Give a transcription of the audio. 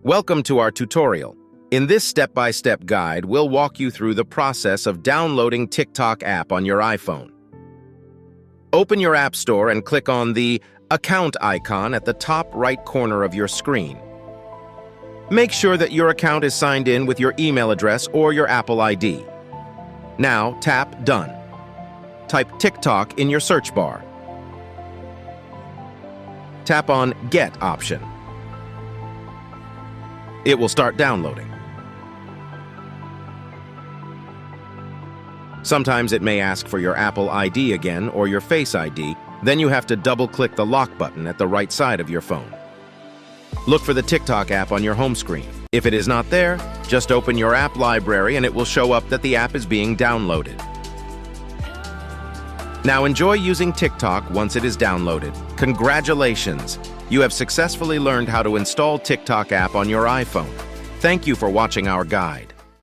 Welcome to our tutorial. In this step-by-step guide, we'll walk you through the process of downloading TikTok app on your iPhone. Open your App Store and click on the account icon at the top right corner of your screen. Make sure that your account is signed in with your email address or your Apple ID. Now tap Done. Type TikTok in your search bar. Tap on Get option. It will start downloading. Sometimes it may ask for your Apple ID again or your Face ID, then you have to double-click the lock button at the right side of your phone. Look for the TikTok app on your home screen. If it is not there, just open your app library and it will show up that the app is being downloaded. Now enjoy using TikTok once it is downloaded. Congratulations! You have successfully learned how to install TikTok app on your iPhone. Thank you for watching our guide.